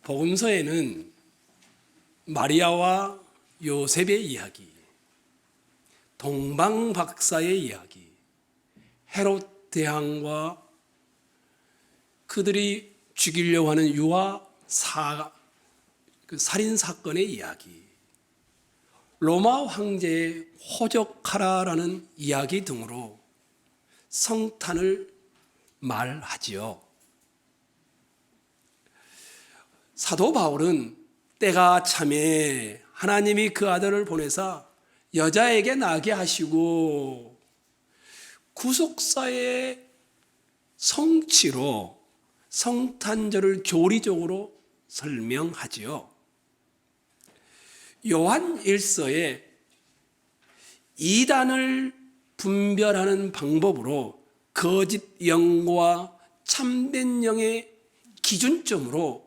복음서에는 마리아와 요셉의 이야기, 동방박사의 이야기, 헤롯 대왕과 그들이 죽이려고 하는 유아 살인 사건의 이야기, 로마 황제의 호적하라라는 이야기 등으로 성탄을 말하지요. 사도 바울은 때가 참에 하나님이 그 아들을 보내사 여자에게 나게 하시고 구속사의 성취로 성탄절을 교리적으로 설명하지요. 요한 1서에 이단을 분별하는 방법으로 거짓 영과 참된 영의 기준점으로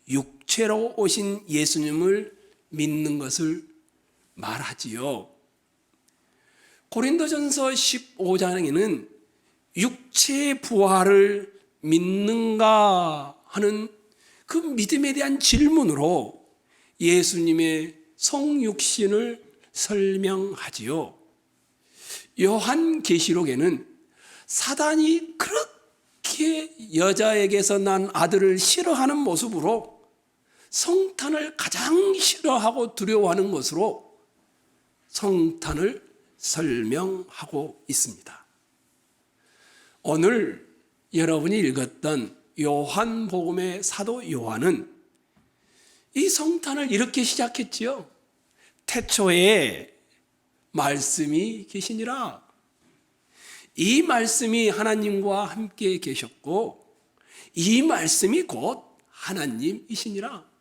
육체로 오신 예수님을 믿는 것을 말하지요. 고린도전서 15장에는 육체의 부활을 믿는가 하는 그 믿음에 대한 질문으로 예수님의 성육신을 설명하지요. 요한계시록에는 사단이 그렇게 여자에게서 난 아들을 싫어하는 모습으로 성탄을 가장 싫어하고 두려워하는 것으로 성탄을 설명하고 있습니다. 오늘 여러분이 읽었던 요한복음의 사도 요한은 이 성탄을 이렇게 시작했지요. 태초에 말씀이 계시니라. 이 말씀이 하나님과 함께 계셨고 이 말씀이 곧 하나님이시니라.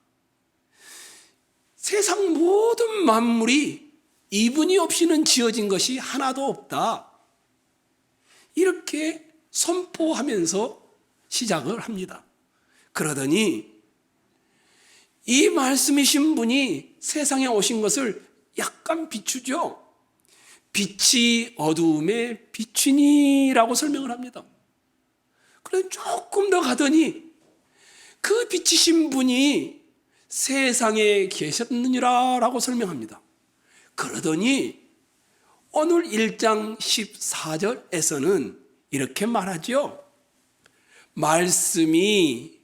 세상 모든 만물이 이분이 없이는 지어진 것이 하나도 없다. 이렇게 선포하면서 시작을 합니다. 그러더니 이 말씀이신 분이 세상에 오신 것을 약간 비추죠. 빛이 어두움에 비추니라고 설명을 합니다. 그런데 조금 더 가더니 그 빛이신 분이 세상에 계셨느니라 라고 설명합니다. 그러더니 오늘 1장 14절에서는 이렇게 말하죠. 말씀이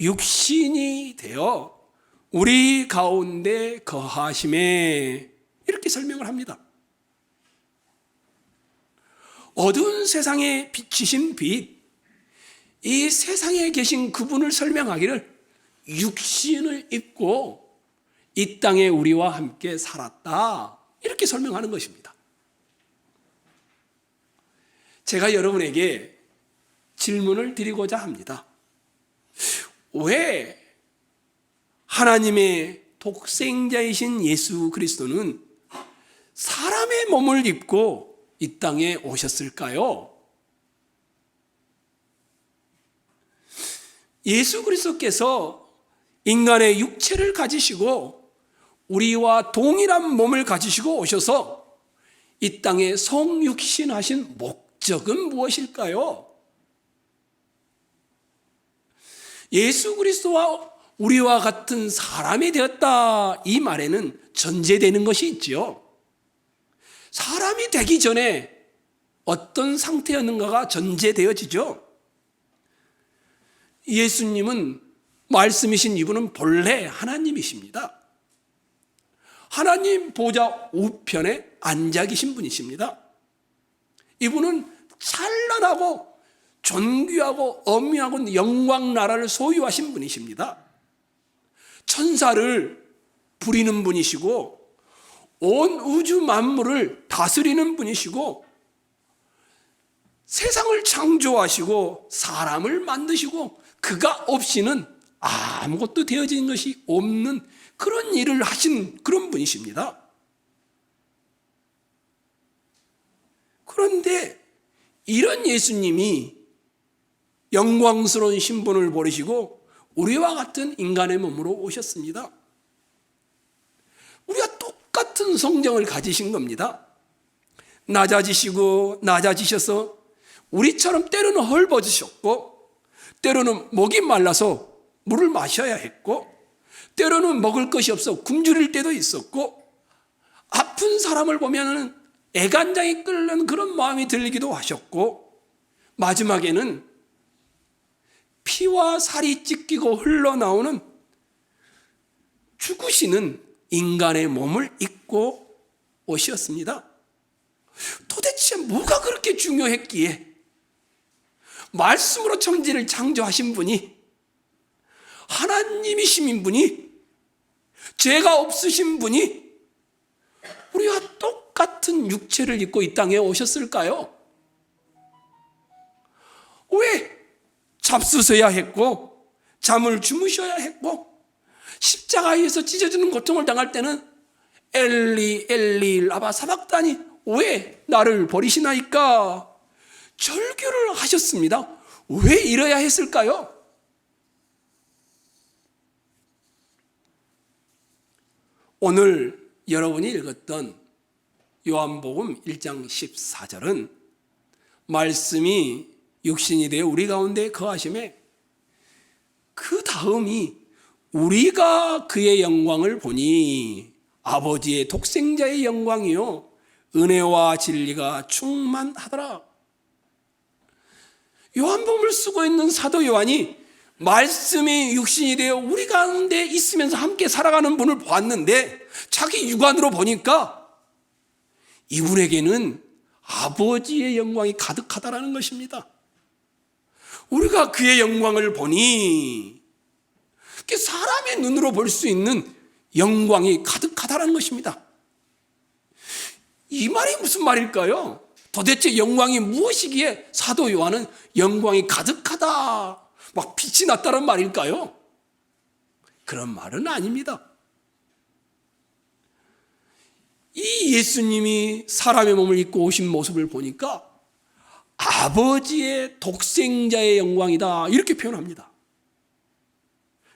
육신이 되어 우리 가운데 거하심에 이렇게 설명을 합니다. 어두운 세상에 비치신 빛, 이 세상에 계신 그분을 설명하기를 육신을 입고 이 땅에 우리와 함께 살았다. 이렇게 설명하는 것입니다. 제가 여러분에게 질문을 드리고자 합니다. 왜 하나님의 독생자이신 예수 그리스도는 사람의 몸을 입고 이 땅에 오셨을까요? 예수 그리스도께서 인간의 육체를 가지시고 우리와 동일한 몸을 가지시고 오셔서 이 땅에 성육신하신 목적은 무엇일까요? 예수 그리스도와 우리와 같은 사람이 되었다 이 말에는 전제되는 것이 있지요. 사람이 되기 전에 어떤 상태였는가가 전제되어지죠. 예수님은 말씀이신 이분은 본래 하나님이십니다. 하나님 보좌 우편에 앉아 계신 분이십니다. 이분은 찬란하고 존귀하고 엄미하고 영광 나라를 소유하신 분이십니다. 천사를 부리는 분이시고 온 우주 만물을 다스리는 분이시고 세상을 창조하시고 사람을 만드시고 그가 없이는 아무것도 되어진 것이 없는 그런 일을 하신 그런 분이십니다. 그런데 이런 예수님이 영광스러운 신분을 버리시고 우리와 같은 인간의 몸으로 오셨습니다. 우리가 똑같은 성정을 가지신 겁니다. 낮아지셔서 우리처럼 때로는 헐벗으셨고 때로는 목이 말라서 물을 마셔야 했고, 때로는 먹을 것이 없어 굶주릴 때도 있었고, 아픈 사람을 보면 애간장이 끓는 그런 마음이 들기도 하셨고, 마지막에는 피와 살이 찢기고 흘러나오는 죽으시는 인간의 몸을 입고 오셨습니다. 도대체 뭐가 그렇게 중요했기에 말씀으로 천지를 창조하신 분이, 하나님이신 분이, 죄가 없으신 분이 우리와 똑같은 육체를 입고 이 땅에 오셨을까요? 왜 잡수셔야 했고 잠을 주무셔야 했고 십자가에서 찢어지는 고통을 당할 때는 엘리 엘리 라마 사박다니 왜 나를 버리시나이까 절규를 하셨습니다. 왜 이래야 했을까요? 오늘 여러분이 읽었던 요한복음 1장 14절은 말씀이 육신이 되어 우리 가운데 거하심에 그 다음이 우리가 그의 영광을 보니 아버지의 독생자의 영광이요 은혜와 진리가 충만하더라. 요한복음을 쓰고 있는 사도 요한이 말씀이 육신이 되어 우리 가운데 있으면서 함께 살아가는 분을 보았는데 자기 육안으로 보니까 이분에게는 아버지의 영광이 가득하다라는 것입니다. 우리가 그의 영광을 보니 사람의 눈으로 볼 수 있는 영광이 가득하다라는 것입니다. 이 말이 무슨 말일까요? 도대체 영광이 무엇이기에 사도 요한은 영광이 가득하다, 막 빛이 났다는 말일까요? 그런 말은 아닙니다. 이 예수님이 사람의 몸을 입고 오신 모습을 보니까 아버지의 독생자의 영광이다 이렇게 표현합니다.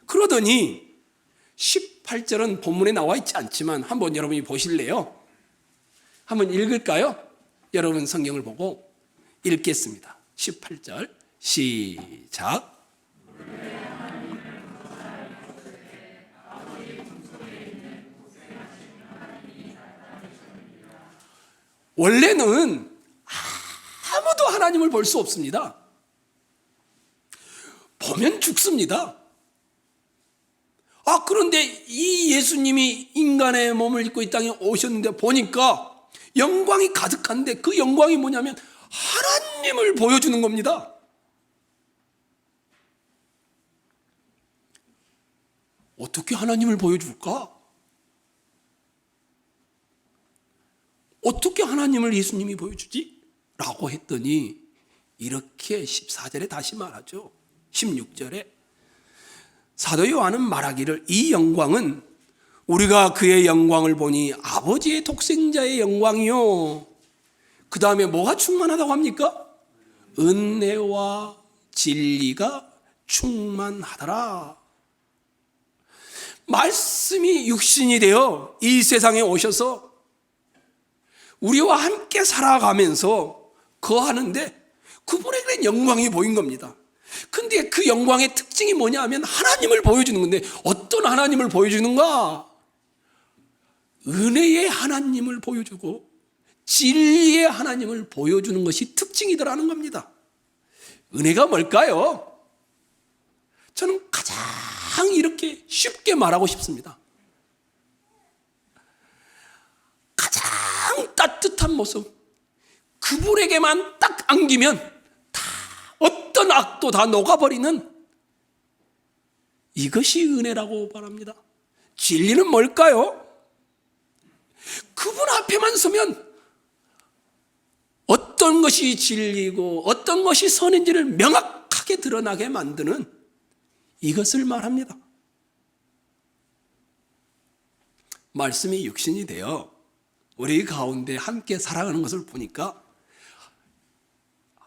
그러더니 18절은 본문에 나와 있지 않지만 한번 여러분이 보실래요? 한번 읽을까요? 여러분 성경을 보고 읽겠습니다. 18절 시작. 원래는 아무도 하나님을 볼 수 없습니다. 보면 죽습니다. 그런데 이 예수님이 인간의 몸을 입고 이 땅에 오셨는데 보니까 영광이 가득한데 그 영광이 뭐냐면 하나님을 보여주는 겁니다. 어떻게 하나님을 보여줄까? 어떻게 하나님을 예수님이 보여주지? 라고 했더니 이렇게 14절에 다시 말하죠. 16절에 사도 요한은 말하기를 이 영광은 우리가 그의 영광을 보니 아버지의 독생자의 영광이요. 그 다음에 뭐가 충만하다고 합니까? 은혜와 진리가 충만하더라. 말씀이 육신이 되어 이 세상에 오셔서 우리와 함께 살아가면서 거하는데 그분에게는 영광이 보인 겁니다. 근데 그 영광의 특징이 뭐냐 하면 하나님을 보여주는 건데 어떤 하나님을 보여주는가? 은혜의 하나님을 보여주고 진리의 하나님을 보여주는 것이 특징이더라는 겁니다. 은혜가 뭘까요? 저는 가장 이렇게 쉽게 말하고 싶습니다. 가장 따뜻한 모습, 그분에게만 딱 안기면 다 어떤 악도 다 녹아버리는 이것이 은혜라고 말합니다. 진리는 뭘까요? 그분 앞에만 서면 어떤 것이 진리고 어떤 것이 선인지를 명확하게 드러나게 만드는 이것을 말합니다. 말씀이 육신이 되어 우리 가운데 함께 살아가는 것을 보니까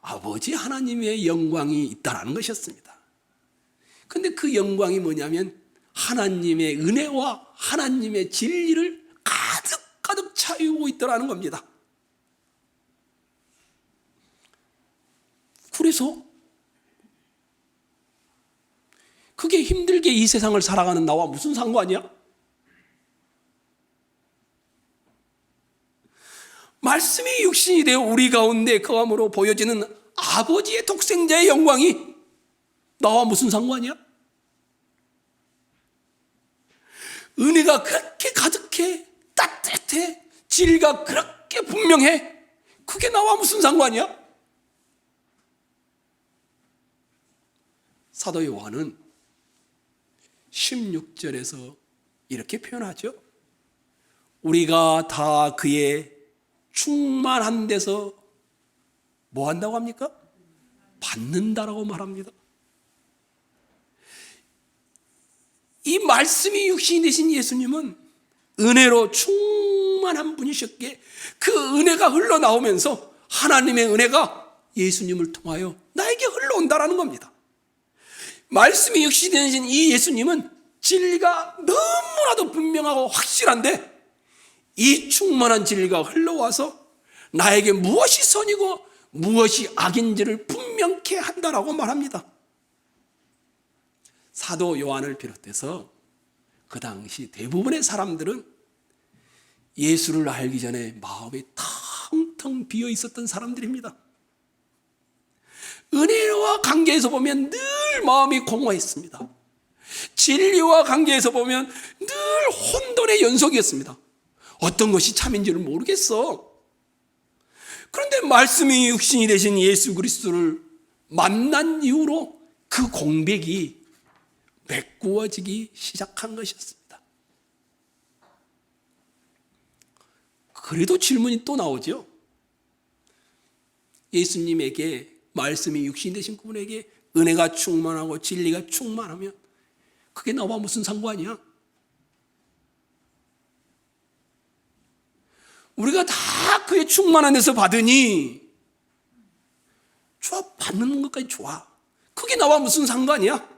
아버지 하나님의 영광이 있다는 것이었습니다. 그런데 그 영광이 뭐냐면 하나님의 은혜와 하나님의 진리를 가득 차고 있더라는 겁니다. 그래서 그게 힘들게 이 세상을 살아가는 나와 무슨 상관이야? 말씀이 육신이 되어 우리 가운데 거함으로 보여지는 아버지의 독생자의 영광이 나와 무슨 상관이야? 은혜가 그렇게 가득해, 따뜻해, 진리가 그렇게 분명해. 그게 나와 무슨 상관이야? 사도 요한은 16절에서 이렇게 표현하죠. 우리가 다 그의 충만한 데서 뭐 한다고 합니까? 받는다라고 말합니다. 이 말씀이 육신이 되신 예수님은 은혜로 충만한 분이셨기에 그 은혜가 흘러나오면서 하나님의 은혜가 예수님을 통하여 나에게 흘러온다라는 겁니다. 말씀이 육신이 되신 이 예수님은 진리가 너무나도 분명하고 확실한데 이 충만한 진리가 흘러와서 나에게 무엇이 선이고 무엇이 악인지를 분명케 한다라고 말합니다. 사도 요한을 비롯해서 그 당시 대부분의 사람들은 예수를 알기 전에 마음이 텅텅 비어 있었던 사람들입니다. 은혜와 관계에서 보면 늘 마음이 공허했습니다. 진리와 관계에서 보면 늘 혼돈의 연속이었습니다. 어떤 것이 참인지를 모르겠어. 그런데 말씀이 육신이 되신 예수 그리스도를 만난 이후로 그 공백이 메꾸어지기 시작한 것이었습니다. 그래도 질문이 또 나오죠. 예수님에게 말씀이 육신이 되신 그분에게 은혜가 충만하고 진리가 충만하면 그게 나와 무슨 상관이야? 우리가 다 그의 충만한 데서 받으니 좋아, 받는 것까지 좋아. 그게 나와 무슨 상관이야?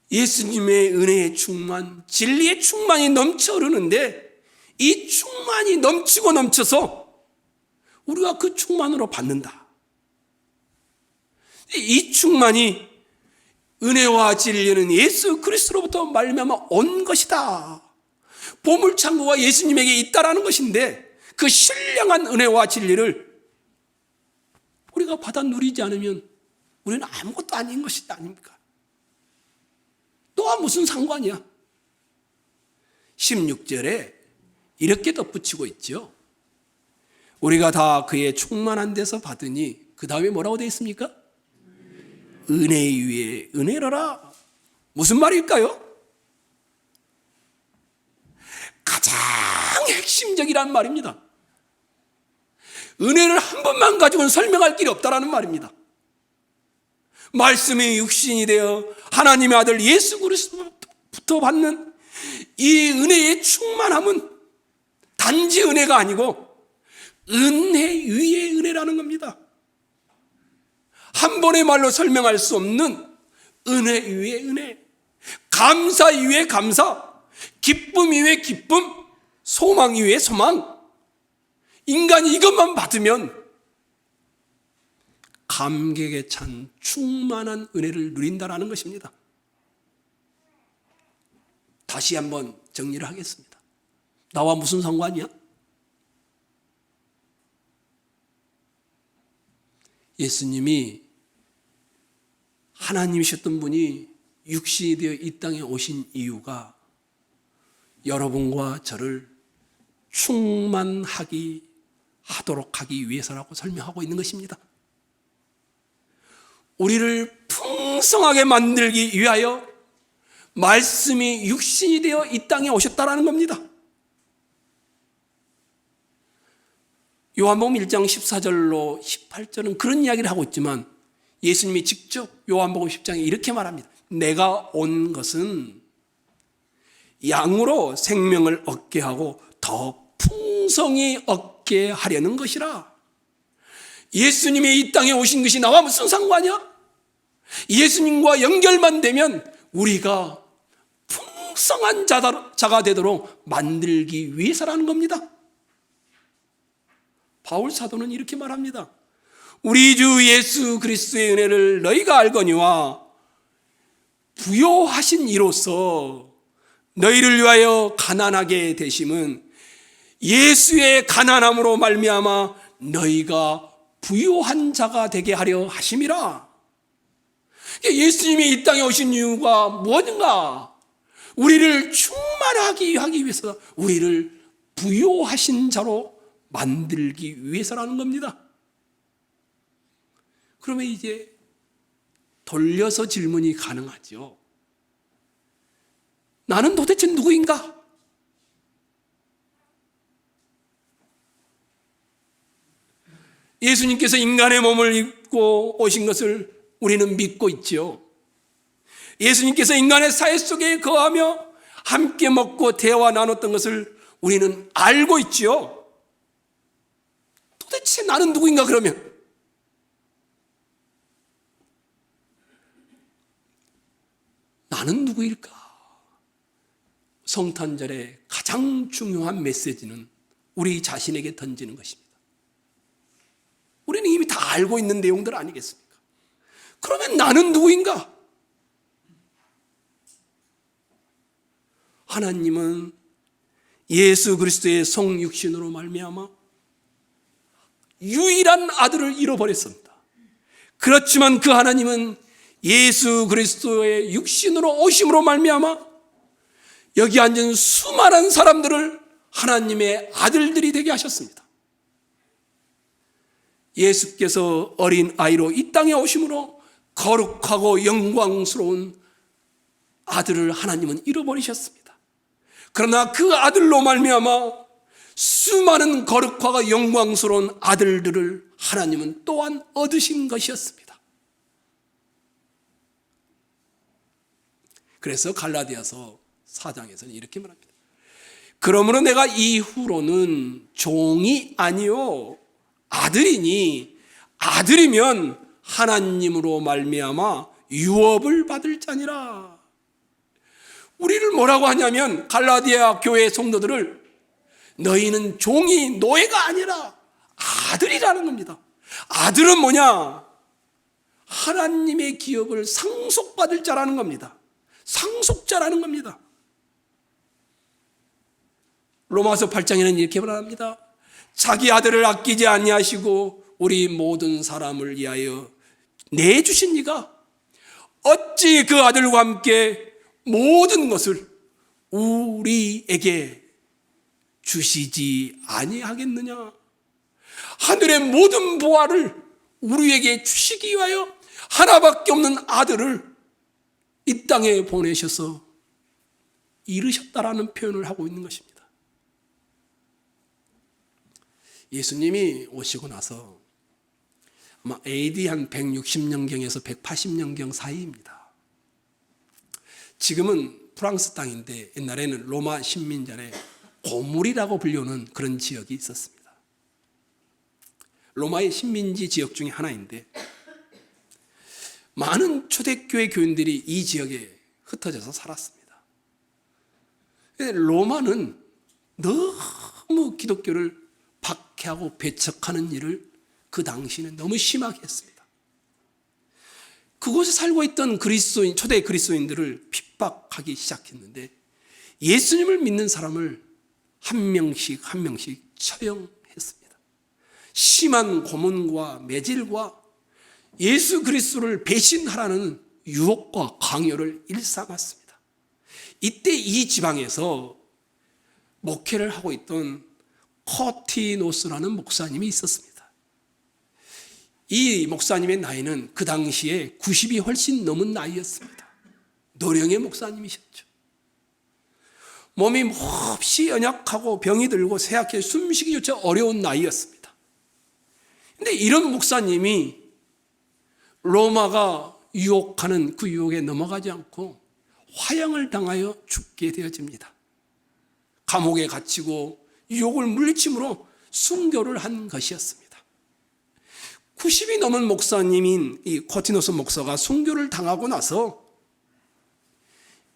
예수님의 은혜의 충만, 진리의 충만이 넘쳐 흐르는데 이 충만이 넘치고 넘쳐서 우리가 그 충만으로 받는다. 이 충만이 은혜와 진리는 예수 그리스도로부터 말미암아 온 것이다. 보물창고가 예수님에게 있다라는 것인데 그 신령한 은혜와 진리를 우리가 받아 누리지 않으면 우리는 아무것도 아닌 것이 아닙니까? 너와 무슨 상관이야? 16절에 이렇게 덧붙이고 있죠. 우리가 다 그의 충만한 데서 받으니 그 다음에 뭐라고 되어 있습니까? 은혜 위에 은혜로라. 무슨 말일까요? 가장 핵심적이란 말입니다. 은혜를 한 번만 가지고는 설명할 길이 없다라는 말입니다. 말씀이 육신이 되어 하나님의 아들 예수 그리스도부터 받는 이 은혜의 충만함은 단지 은혜가 아니고 은혜 위에 은혜라는 겁니다. 한 번의 말로 설명할 수 없는 은혜 위에 은혜, 감사 위에 감사, 기쁨 위에 기쁨, 소망 위에 소망. 인간이 이것만 받으면 감격에 찬 충만한 은혜를 누린다라는 것입니다. 다시 한번 정리를 하겠습니다. 나와 무슨 상관이야? 예수님이 하나님이셨던 분이 육신이 되어 이 땅에 오신 이유가 여러분과 저를 충만하게 하도록 하기 위해서라고 설명하고 있는 것입니다. 우리를 풍성하게 만들기 위하여 말씀이 육신이 되어 이 땅에 오셨다라는 겁니다. 요한복음 1장 14절로 18절은 그런 이야기를 하고 있지만 예수님이 직접 요한복음 10장에 이렇게 말합니다. 내가 온 것은 양으로 생명을 얻게 하고 더 풍성히 얻게 하려는 것이라. 예수님이 이 땅에 오신 것이 나와 무슨 상관이야? 예수님과 연결만 되면 우리가 풍성한 자가 되도록 만들기 위해서라는 겁니다. 바울 사도는 이렇게 말합니다. 우리 주 예수 그리스도의 은혜를 너희가 알거니와 부요하신 이로써 너희를 위하여 가난하게 되심은 예수의 가난함으로 말미암아 너희가 부요한 자가 되게 하려 하심이라. 예수님이 이 땅에 오신 이유가 무엇인가? 우리를 충만하게 하기 위해서, 우리를 부요하신 자로 만들기 위해서라는 겁니다. 그러면 이제 돌려서 질문이 가능하죠. 나는 도대체 누구인가? 예수님께서 인간의 몸을 입고 오신 것을 우리는 믿고 있죠. 예수님께서 인간의 사회 속에 거하며 함께 먹고 대화 나눴던 것을 우리는 알고 있죠. 도대체 나는 누구인가 그러면? 나는 누구일까? 성탄절의 가장 중요한 메시지는 우리 자신에게 던지는 것입니다. 우리는 이미 다 알고 있는 내용들 아니겠습니까? 그러면 나는 누구인가? 하나님은 예수 그리스도의 성육신으로 말미암아 유일한 아들을 잃어버렸습니다. 그렇지만 그 하나님은 예수 그리스도의 육신으로 오심으로 말미암아 여기 앉은 수많은 사람들을 하나님의 아들들이 되게 하셨습니다. 예수께서 어린 아이로 이 땅에 오심으로 거룩하고 영광스러운 아들을 하나님은 잃어버리셨습니다. 그러나 그 아들로 말미암아 수많은 거룩하고 영광스러운 아들들을 하나님은 또한 얻으신 것이었습니다. 그래서 갈라디아서 4장에서는 이렇게 말합니다. 그러므로 내가 이후로는 종이 아니요 아들이니 아들이면 하나님으로 말미암아 유업을 받을 자니라. 우리를 뭐라고 하냐면 갈라디아 교회 성도들을 너희는 종이 노예가 아니라 아들이라는 겁니다. 아들은 뭐냐? 하나님의 기업을 상속받을 자라는 겁니다. 상속자라는 겁니다. 로마서 8장에는 이렇게 말합니다. 자기 아들을 아끼지 아니하시고 우리 모든 사람을 위하여 내주신 이가 어찌 그 아들과 함께 모든 것을 우리에게 주시지 아니하겠느냐? 하늘의 모든 보화를 우리에게 주시기 위하여 하나밖에 없는 아들을 이 땅에 보내셔서 이르셨다라는 표현을 하고 있는 것입니다. 예수님이 오시고 나서 아마 AD 한 160년경에서 180년경 사이입니다. 지금은 프랑스 땅인데 옛날에는 로마 식민지에 고물이라고 불리는 그런 지역이 있었습니다. 로마의 식민지 지역 중에 하나인데 많은 초대교회 교인들이 이 지역에 흩어져서 살았습니다. 로마는 너무 기독교를 박해하고 배척하는 일을 그 당시에는 너무 심하게 했습니다. 그곳에 살고 있던 그리스도인, 초대 그리스도인들을 핍박하기 시작했는데 예수님을 믿는 사람을 한 명씩 한 명씩 처형했습니다. 심한 고문과 매질과 예수 그리스도를 배신하라는 유혹과 강요를 일삼았습니다. 이때 이 지방에서 목회를 하고 있던 코티노스라는 목사님이 있었습니다. 이 목사님의 나이는 그 당시에 90이 훨씬 넘은 나이였습니다. 노령의 목사님이셨죠. 몸이 몹시 연약하고 병이 들고 쇠약해 숨쉬기조차 어려운 나이였습니다. 그런데 이런 목사님이 로마가 유혹하는 그 유혹에 넘어가지 않고 화형을 당하여 죽게 되어집니다. 감옥에 갇히고 유혹을 물리침으로 순교를 한 것이었습니다. 90이 넘은 목사님인 이 코티노스 목사가 순교를 당하고 나서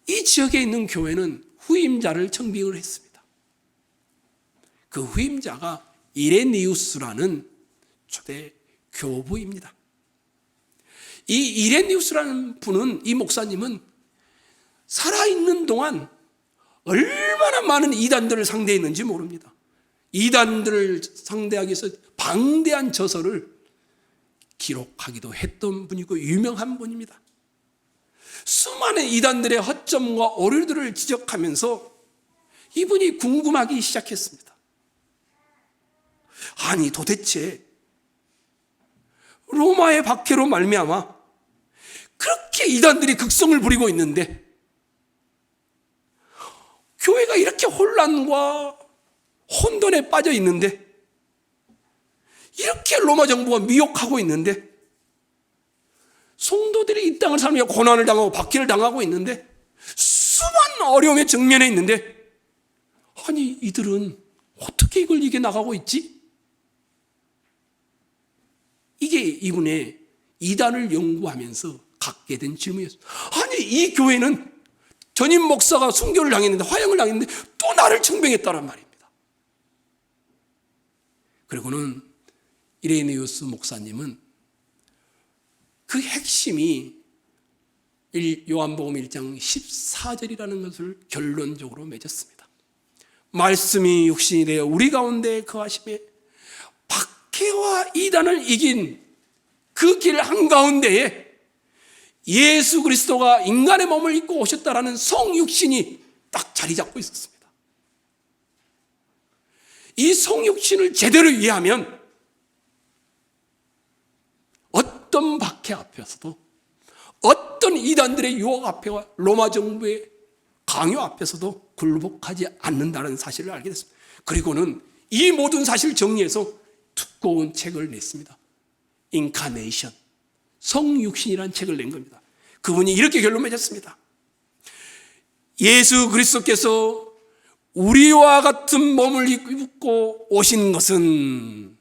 이 지역에 있는 교회는 후임자를 청빙을 했습니다. 그 후임자가 이레니우스라는 초대 교부입니다. 이 이레니우스라는 분은, 이 목사님은 살아있는 동안 얼마나 많은 이단들을 상대했는지 모릅니다. 이단들을 상대하기 위해서 방대한 저서를 기록하기도 했던 분이고 유명한 분입니다. 수많은 이단들의 허점과 오류들을 지적하면서 이분이 궁금하기 시작했습니다. 아니 도대체 로마의 박해로 말미암아 그렇게 이단들이 극성을 부리고 있는데, 교회가 이렇게 혼란과 혼돈에 빠져 있는데, 이렇게 로마 정부가 미혹하고 있는데, 성도들이 이 땅을 살며 고난을 당하고 박해를 당하고 있는데, 수많은 어려움에直면해 있는데, 아니 이들은 어떻게 이걸 이겨나가고 있지? 이게 이분의 이단을 연구하면서 갖게 된 질문이었어요. 아니 이 교회는 전임 목사가 순교를 당했는데, 화형을 당했는데 또 나를 청병했다란 말입니다. 그리고는 이레네우스 목사님은 그 핵심이 요한복음 1장 14절이라는 것을 결론적으로 맺었습니다. 말씀이 육신이 되어 우리 가운데 거하심에 박해와 이단을 이긴 그 길 한가운데에 예수 그리스도가 인간의 몸을 입고 오셨다라는 성육신이 딱 자리 잡고 있었습니다. 이 성육신을 제대로 이해하면 어떤 박해 앞에서도, 어떤 이단들의 유혹 앞에와 로마 정부의 강요 앞에서도 굴복하지 않는다는 사실을 알게 됐습니다. 그리고는 이 모든 사실을 정리해서 두꺼운 책을 냈습니다. 인카네이션, 성육신이라는 책을 낸 겁니다. 그분이 이렇게 결론 맺었습니다. 예수 그리스도께서 우리와 같은 몸을 입고 오신 것은,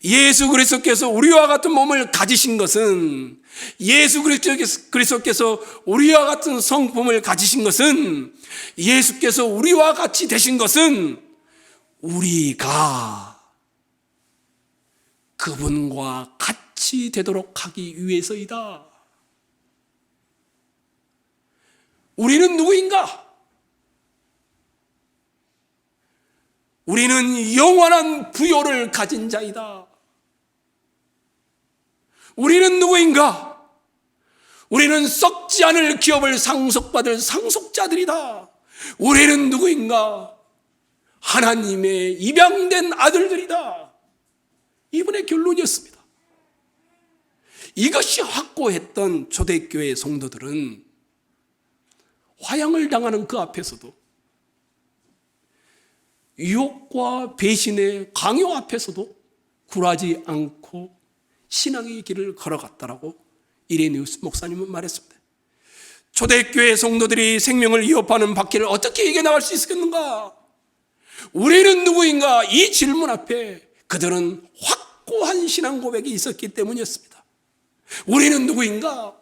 예수 그리스도께서 우리와 같은 몸을 가지신 것은, 예수 그리스도께서 우리와 같은 성품을 가지신 것은, 예수께서 우리와 같이 되신 것은 우리가 그분과 같이 되도록 하기 위해서이다. 우리는 누구인가? 우리는 영원한 부요를 가진 자이다. 우리는 누구인가? 우리는 썩지 않을 기업을 상속받을 상속자들이다. 우리는 누구인가? 하나님의 입양된 아들들이다. 이분의 결론이었습니다. 이것이 확고했던 초대교회 성도들은 화형을 당하는 그 앞에서도, 유혹과 배신의 강요 앞에서도 굴하지 않고 신앙의 길을 걸어갔다라고 이레네우스 목사님은 말했습니다. 초대교회 성도들이 생명을 위협하는 박해를 어떻게 이겨나갈 수 있겠는가? 우리는 누구인가? 이 질문 앞에 그들은 확고한 신앙 고백이 있었기 때문이었습니다. 우리는 누구인가?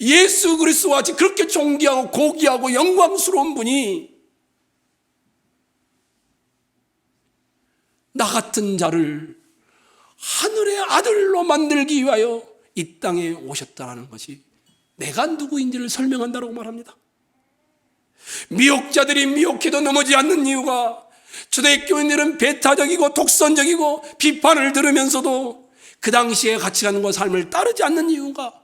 예수 그리스도와 같이 그렇게 존귀하고 고귀하고 영광스러운 분이 나 같은 자를 하늘의 아들로 만들기 위하여 이 땅에 오셨다는 것이 내가 누구인지를 설명한다고 말합니다. 미혹자들이 미혹해도 넘어지지 않는 이유가, 초대교인들은 배타적이고 독선적이고 비판을 들으면서도 그 당시의 가치관과 삶을 따르지 않는 이유가,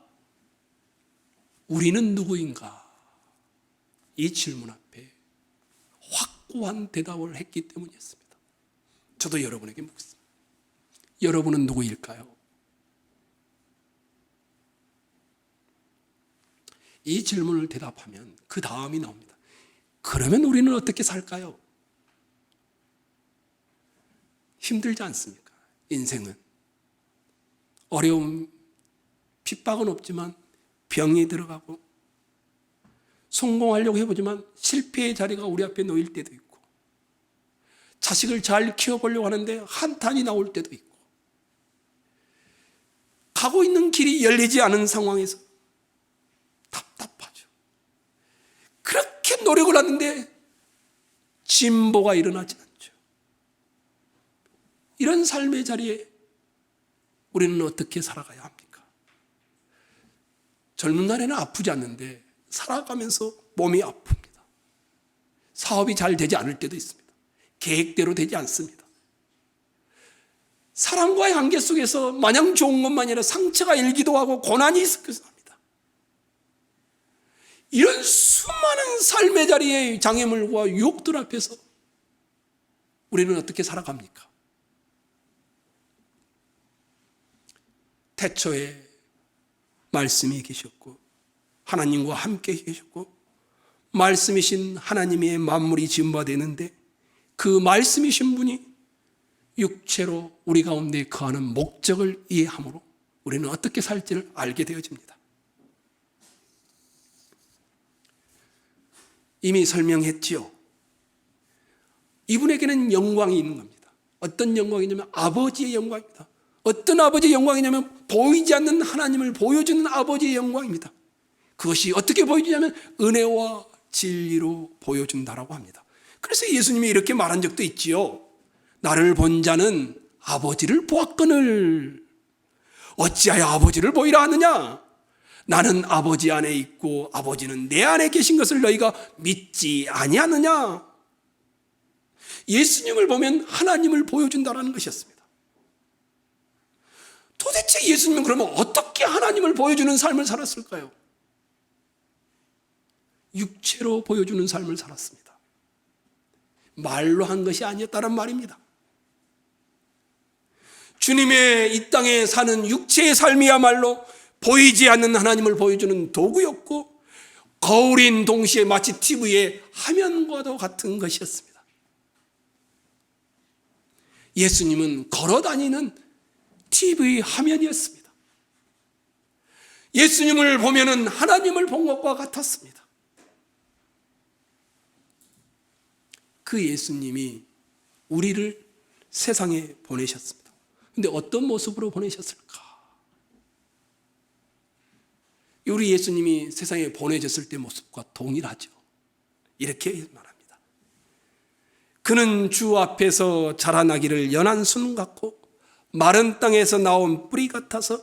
우리는 누구인가? 이 질문 앞에 확고한 대답을 했기 때문이었습니다. 저도 여러분에게 묻습니다. 여러분은 누구일까요? 이 질문을 대답하면 그 다음이 나옵니다. 그러면 우리는 어떻게 살까요? 힘들지 않습니까? 인생은 어려움, 핍박은 없지만 병이 들어가고, 성공하려고 해보지만 실패의 자리가 우리 앞에 놓일 때도 있고, 자식을 잘 키워보려고 하는데 한탄이 나올 때도 있고, 가고 있는 길이 열리지 않은 상황에서 답답하죠. 그렇게 노력을 하는데 진보가 일어나지 않죠. 이런 삶의 자리에 우리는 어떻게 살아가야 합니까? 젊은 날에는 아프지 않는데 살아가면서 몸이 아픕니다. 사업이 잘 되지 않을 때도 있습니다. 계획대로 되지 않습니다. 사람과의 관계 속에서 마냥 좋은 것만 아니라 상처가 일기도 하고 고난이 있기도 합니다. 이런 수많은 삶의 자리의 장애물과 유혹들 앞에서 우리는 어떻게 살아갑니까? 태초에 말씀이 계셨고 하나님과 함께 계셨고 말씀이신 하나님의 만물이 지은 바 되는데 그 말씀이신 분이 육체로 우리 가운데 거하는 목적을 이해함으로 우리는 어떻게 살지를 알게 되어집니다. 이미 설명했지요. 이분에게는 영광이 있는 겁니다. 어떤 영광이냐면 아버지의 영광입니다. 어떤 아버지의 영광이냐면 보이지 않는 하나님을 보여주는 아버지의 영광입니다. 그것이 어떻게 보여주냐면 은혜와 진리로 보여준다라고 합니다. 그래서 예수님이 이렇게 말한 적도 있지요. 나를 본 자는 아버지를 보았거늘 어찌하여 아버지를 보이라 하느냐? 나는 아버지 안에 있고 아버지는 내 안에 계신 것을 너희가 믿지 아니하느냐? 예수님을 보면 하나님을 보여준다는 것이었습니다. 도대체 예수님은 그러면 어떻게 하나님을 보여주는 삶을 살았을까요? 육체로 보여주는 삶을 살았습니다. 말로 한 것이 아니었다는 말입니다. 주님의 이 땅에 사는 육체의 삶이야말로 보이지 않는 하나님을 보여주는 도구였고 거울인 동시에 마치 TV의 화면과도 같은 것이었습니다. 예수님은 걸어다니는 TV 화면이었습니다. 예수님을 보면은 하나님을 본 것과 같았습니다. 그 예수님이 우리를 세상에 보내셨습니다. 그런데 어떤 모습으로 보내셨을까? 우리 예수님이 세상에 보내졌을 때 모습과 동일하죠. 이렇게 말합니다. 그는 주 앞에서 자라나기를 연한 순 같고 마른 땅에서 나온 뿌리 같아서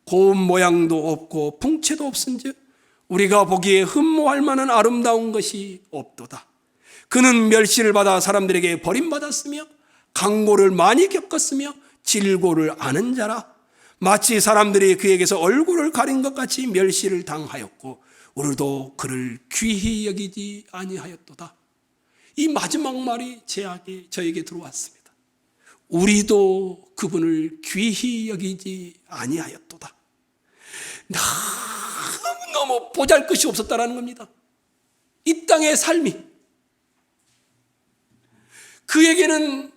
고운 모양도 없고 풍채도 없은즉 우리가 보기에 흠모할 만한 아름다운 것이 없도다. 그는 멸시를 받아 사람들에게 버림받았으며 강고를 많이 겪었으며 질고를 아는 자라. 마치 사람들이 그에게서 얼굴을 가린 것 같이 멸시를 당하였고 우리도 그를 귀히 여기지 아니하였도다. 이 마지막 말이 저에게 들어왔습니다. 우리도 그분을 귀히 여기지 아니하였도다. 너무 보잘것이 없었다는 겁니다. 이 땅의 삶이 그에게는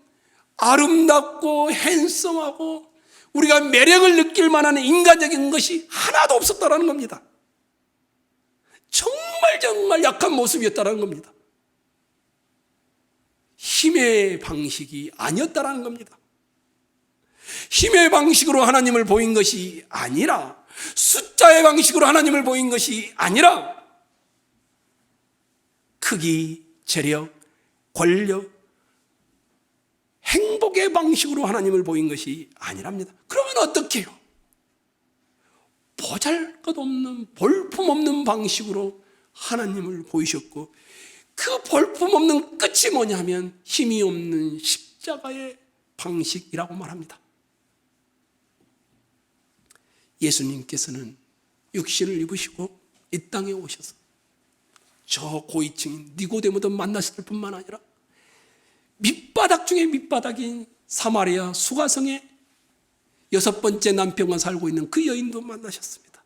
아름답고 핸섬하고 우리가 매력을 느낄 만한 인간적인 것이 하나도 없었다는 겁니다. 정말 약한 모습이었다는 겁니다. 힘의 방식이 아니었다는 겁니다. 힘의 방식으로 하나님을 보인 것이 아니라 숫자의 방식으로 하나님을 보인 것이 아니라 크기, 재력, 권력, 행복의 방식으로 하나님을 보인 것이 아니랍니다. 그러면 어떻게 해요? 보잘것없는 볼품없는 방식으로 하나님을 보이셨고 그 볼품없는 끝이 뭐냐면 힘이 없는 십자가의 방식이라고 말합니다. 예수님께서는 육신을 입으시고 이 땅에 오셔서 저 고위층인 니고데모도 만나셨을 뿐만 아니라 밑바닥 중에 밑바닥인 사마리아 수가성의 6번째 남편과 살고 있는 그 여인도 만나셨습니다.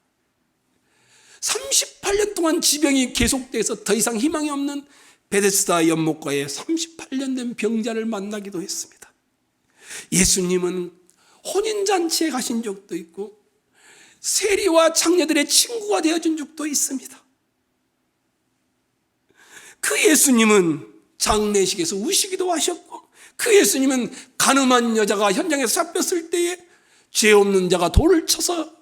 38년 동안 지병이 계속돼서 더 이상 희망이 없는 베데스다 연못가에 38년 된 병자를 만나기도 했습니다. 예수님은 혼인잔치에 가신 적도 있고 세리와 창녀들의 친구가 되어준 적도 있습니다. 그 예수님은 장례식에서 우시기도 하셨고 그 예수님은 가늠한 여자가 현장에서 잡혔을 때에 죄 없는 자가 돌을 쳐서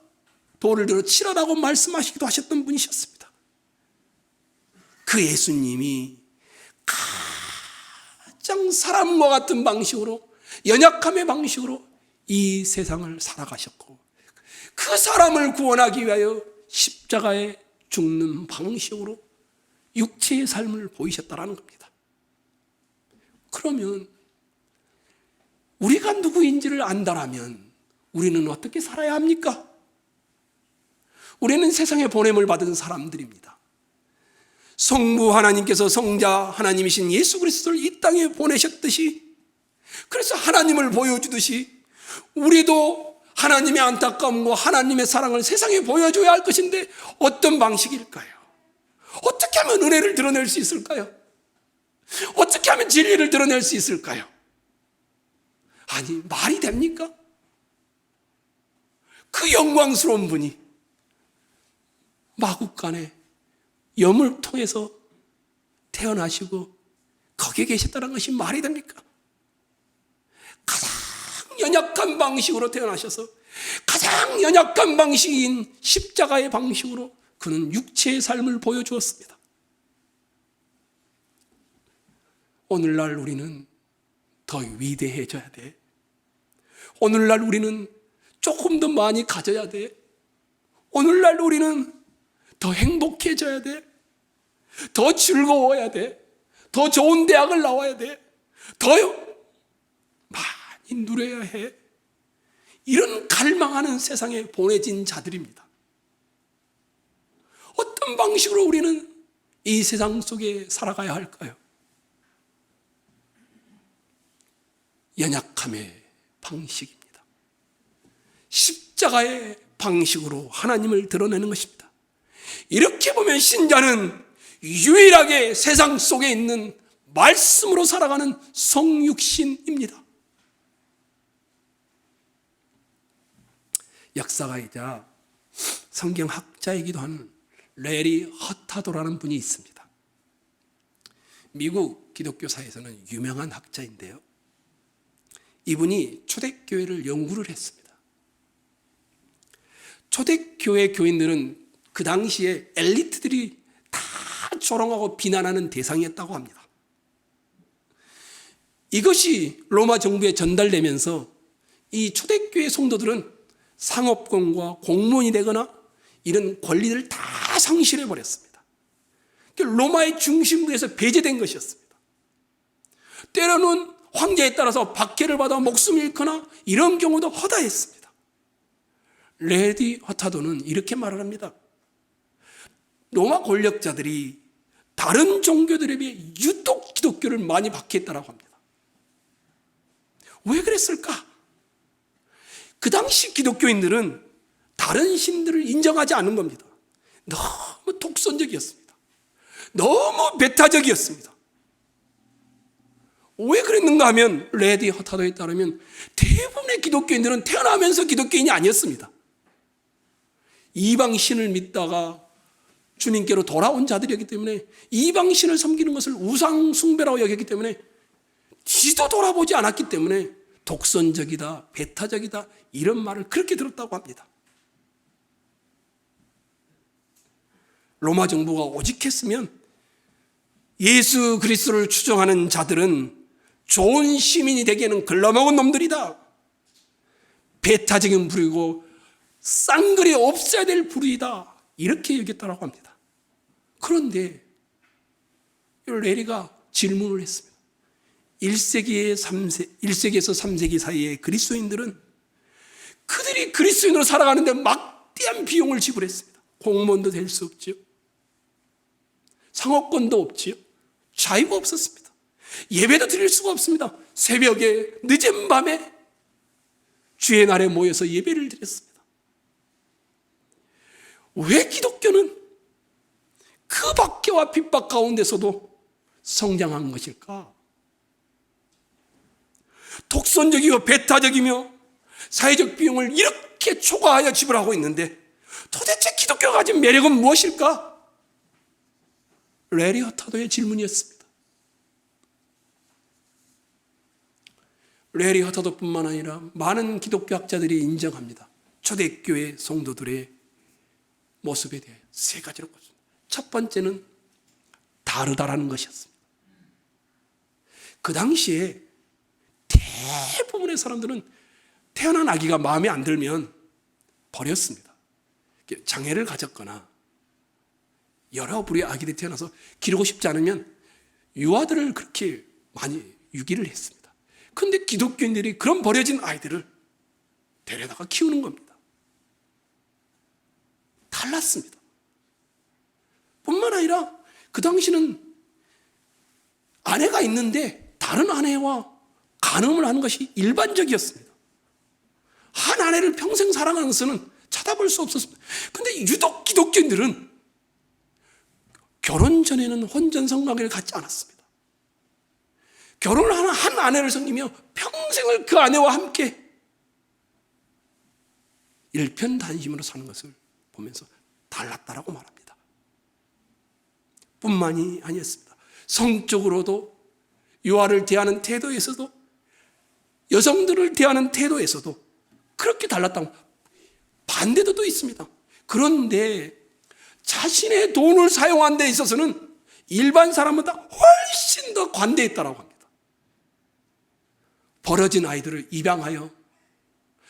돌을 들어 치라라고 말씀하시기도 하셨던 분이셨습니다. 그 예수님이 가장 사람과 같은 방식으로 연약함의 방식으로 이 세상을 살아가셨고 그 사람을 구원하기 위하여 십자가에 죽는 방식으로 육체의 삶을 보이셨다라는 겁니다. 그러면 우리가 누구인지를 안다라면 우리는 어떻게 살아야 합니까? 우리는 세상에 보냄을 받은 사람들입니다. 성부 하나님께서 성자 하나님이신 예수 그리스도를 이 땅에 보내셨듯이, 그래서 하나님을 보여주듯이 우리도 하나님의 안타까움과 하나님의 사랑을 세상에 보여줘야 할 것인데 어떤 방식일까요? 어떻게 하면 은혜를 드러낼 수 있을까요? 어떻게 하면 진리를 드러낼 수 있을까요? 아니, 말이 됩니까? 그 영광스러운 분이 마국간에 염을 통해서 태어나시고 거기에 계셨다는 것이 말이 됩니까? 가장 연약한 방식으로 태어나셔서 가장 연약한 방식인 십자가의 방식으로 그는 육체의 삶을 보여주었습니다. 오늘날 우리는 더 위대해져야 돼. 오늘날 우리는 조금 더 많이 가져야 돼. 오늘날 우리는 더 행복해져야 돼. 더 즐거워야 돼. 더 좋은 대학을 나와야 돼. 더 많이 누려야 해. 이런 갈망하는 세상에 보내진 자들입니다. 어떤 방식으로 우리는 이 세상 속에 살아가야 할까요? 연약함의 방식입니다. 십자가의 방식으로 하나님을 드러내는 것입니다. 이렇게 보면 신자는 유일하게 세상 속에 있는 말씀으로 살아가는 성육신입니다. 역사가이자 성경학자이기도 한 레리 허타도라는 분이 있습니다. 미국 기독교사에서는 유명한 학자인데요, 이분이 초대교회를 연구를 했습니다. 초대교회 교인들은 그 당시에 엘리트들이 다 조롱하고 비난하는 대상이었다고 합니다. 이것이 로마 정부에 전달되면서 이 초대교회 성도들은 상업권과 공무원이 되거나 이런 권리를 다 상실해버렸습니다. 로마의 중심부에서 배제된 것이었습니다. 때로는 황제에 따라서 박해를 받아 목숨을 잃거나 이런 경우도 허다했습니다. 레디 허타도는 이렇게 말을 합니다. 로마 권력자들이 다른 종교들에 비해 유독 기독교를 많이 박해했다고 합니다. 왜 그랬을까? 그 당시 기독교인들은 다른 신들을 인정하지 않은 겁니다. 너무 독선적이었습니다. 너무 배타적이었습니다. 왜 그랬는가 하면 레디 허타도에 따르면 대부분의 기독교인들은 태어나면서 기독교인이 아니었습니다. 이방신을 믿다가 주님께로 돌아온 자들이었기 때문에 이방신을 섬기는 것을 우상 숭배라고 여겼기 때문에 뒤도 돌아보지 않았기 때문에 독선적이다, 배타적이다 이런 말을 그렇게 들었다고 합니다. 로마 정부가 오직했으면 예수 그리스도를 추종하는 자들은 좋은 시민이 되기에는 글러먹은 놈들이다, 배타적인 부류이고 쌍글이 없어야 될 부류이다 이렇게 여겼다고 합니다. 그런데 레리가 질문을 했습니다. 1세기에서 3세기 사이에 그리스도인들은 그들이 그리스도인으로 살아가는데 막대한 비용을 지불했습니다. 공무원도 될 수 없지요. 상업권도 없지요. 자유가 없었습니다. 예배도 드릴 수가 없습니다. 새벽에 늦은 밤에 주의 날에 모여서 예배를 드렸습니다. 왜 기독교는 그 박해와 핍박 가운데서도 성장한 것일까? 독선적이고 배타적이며 사회적 비용을 이렇게 초과하여 지불하고 있는데 도대체 기독교가 가진 매력은 무엇일까? 레리 허타도의 질문이었습니다. 레리 허타도뿐만 아니라 많은 기독교 학자들이 인정합니다. 초대교회 성도들의 모습에 대해 세 가지로 꼽습니다. 첫 번째는 다르다라는 것이었습니다. 그 당시에 대부분의 사람들은 태어난 아기가 마음에 안 들면 버렸습니다. 장애를 가졌거나 여러 부류의 아기들이 태어나서 기르고 싶지 않으면 유아들을 그렇게 많이 유기를 했습니다. 그런데 기독교인들이 그런 버려진 아이들을 데려다가 키우는 겁니다. 달랐습니다. 뿐만 아니라 그 당시는 아내가 있는데 다른 아내와 간음을 하는 것이 일반적이었습니다. 한 아내를 평생 사랑하는 것은 찾아볼 수 없었습니다. 그런데 유독 기독교인들은 결혼 전에는 혼전성관계를 갖지 않았습니다. 결혼을 하는 한 아내를 섬기며 평생을 그 아내와 함께 일편단심으로 사는 것을 보면서 달랐다라고 말합니다. 뿐만이 아니었습니다. 성적으로도 유아를 대하는 태도에서도 여성들을 대하는 태도에서도 그렇게 달랐다고 반대도 또 있습니다. 그런데 자신의 돈을 사용하는 데 있어서는 일반 사람보다 훨씬 더 관대했다라고 합니다. 버려진 아이들을 입양하여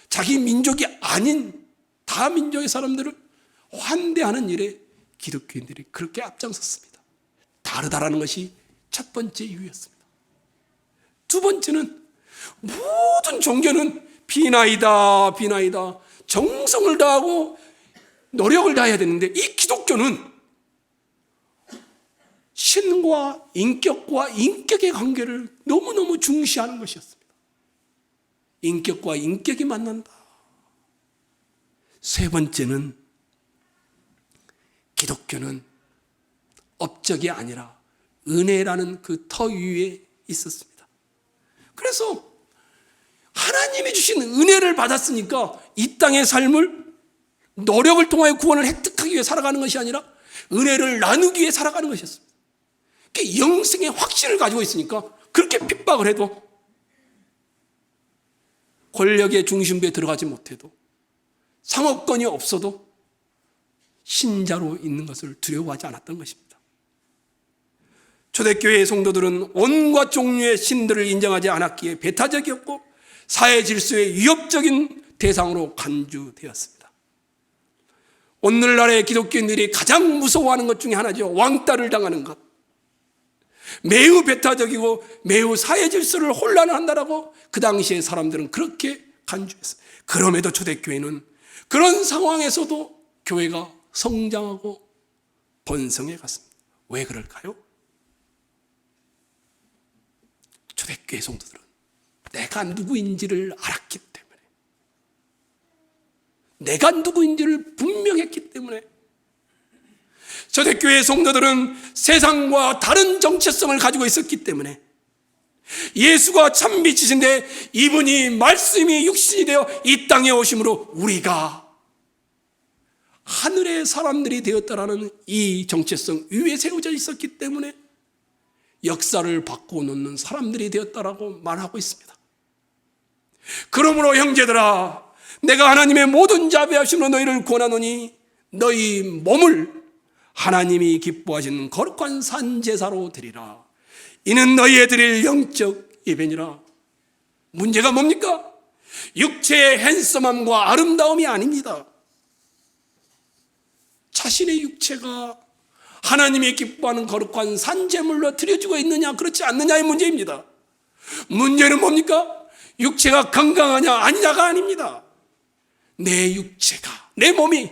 자기 민족이 아닌 다민족의 사람들을 환대하는 일에 기독교인들이 그렇게 앞장섰습니다. 다르다라는 것이 첫 번째 이유였습니다. 두 번째는 모든 종교는 비나이다 정성을 다하고 노력을 다해야 되는데 이 기독교는 신과 인격과 인격의 관계를 너무너무 중시하는 것이었습니다. 인격과 인격이 만난다. 세 번째는 기독교는 업적이 아니라 은혜라는 그 터 위에 있었습니다. 그래서 하나님이 주신 은혜를 받았으니까 이 땅의 삶을 노력을 통하여 구원을 획득하기 위해 살아가는 것이 아니라 은혜를 나누기 위해 살아가는 것이었습니다. 영생의 확신을 가지고 있으니까 그렇게 핍박을 해도 권력의 중심부에 들어가지 못해도 상업권이 없어도 신자로 있는 것을 두려워하지 않았던 것입니다. 초대교회의 성도들은 온갖 종류의 신들을 인정하지 않았기에 배타적이었고 사회 질서의 위협적인 대상으로 간주되었습니다. 오늘날의 기독교인들이 가장 무서워하는 것 중에 하나죠. 왕따를 당하는 것. 매우 배타적이고 매우 사회 질서를 혼란한다라고 그 당시의 사람들은 그렇게 간주했어요. 그럼에도 초대교회는 그런 상황에서도 교회가 성장하고 번성해 갔습니다. 왜 그럴까요? 초대교회 성도들은 내가 누구인지를 알았기 때문에, 내가 누구인지를 분명했기 때문에, 초대교회 성도들은 세상과 다른 정체성을 가지고 있었기 때문에 예수가 참 빛이신데 이분이 말씀이 육신이 되어 이 땅에 오심으로 우리가 하늘의 사람들이 되었다라는 이 정체성 위에 세워져 있었기 때문에 역사를 바꿔놓는 사람들이 되었다라고 말하고 있습니다. 그러므로 형제들아, 내가 하나님의 모든 자비하심으로 너희를 권하노니 너희 몸을 하나님이 기뻐하시는 거룩한 산제사로 드리라. 이는 너희의 드릴 영적 예배니라. 문제가 뭡니까? 육체의 핸섬함과 아름다움이 아닙니다. 자신의 육체가 하나님이 기뻐하는 거룩한 산제물로 드려지고 있느냐 그렇지 않느냐의 문제입니다. 문제는 뭡니까? 육체가 건강하냐 아니냐가 아닙니다. 내 육체가, 내 몸이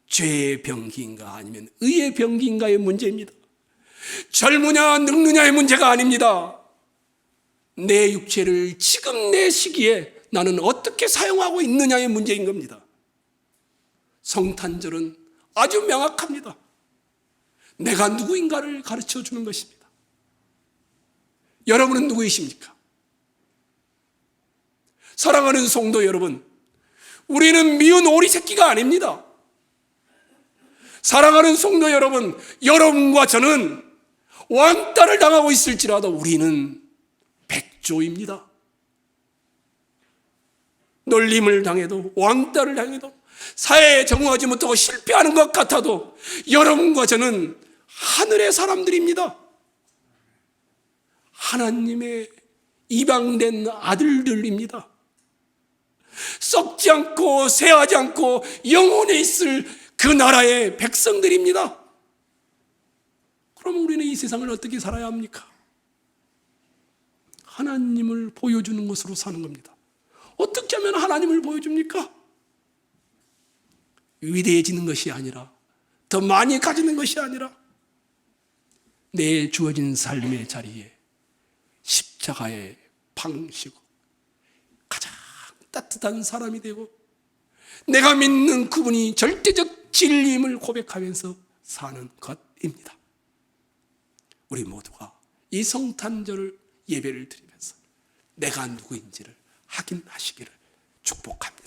죄의 병기인가 아니면 의의 병기인가의 문제입니다. 젊으냐 늙느냐의 문제가 아닙니다. 내 육체를 지금 내 시기에 나는 어떻게 사용하고 있느냐의 문제인 겁니다. 성탄절은 아주 명확합니다. 내가 누구인가를 가르쳐 주는 것입니다. 여러분은 누구이십니까? 사랑하는 성도 여러분, 우리는 미운 오리 새끼가 아닙니다. 사랑하는 성도 여러분, 여러분과 저는 왕따를 당하고 있을지라도 우리는 백조입니다. 놀림을 당해도, 왕따를 당해도, 사회에 적응하지 못하고 실패하는 것 같아도 여러분과 저는 하늘의 사람들입니다. 하나님의 입양된 아들들입니다. 썩지 않고 새하지 않고 영원에 있을 그 그 나라의 백성들입니다. 그럼 우리는 이 세상을 어떻게 살아야 합니까? 하나님을 보여주는 것으로 사는 겁니다. 어떻게 하면 하나님을 보여줍니까? 위대해지는 것이 아니라, 더 많이 가지는 것이 아니라, 내 주어진 삶의 자리에 십자가의 방식으로 가장 따뜻한 사람이 되고, 내가 믿는 그분이 절대적 진리임을 고백하면서 사는 것입니다. 우리 모두가 이 성탄절 예배를 드리면서 내가 누구인지를 확인하시기를 축복합니다.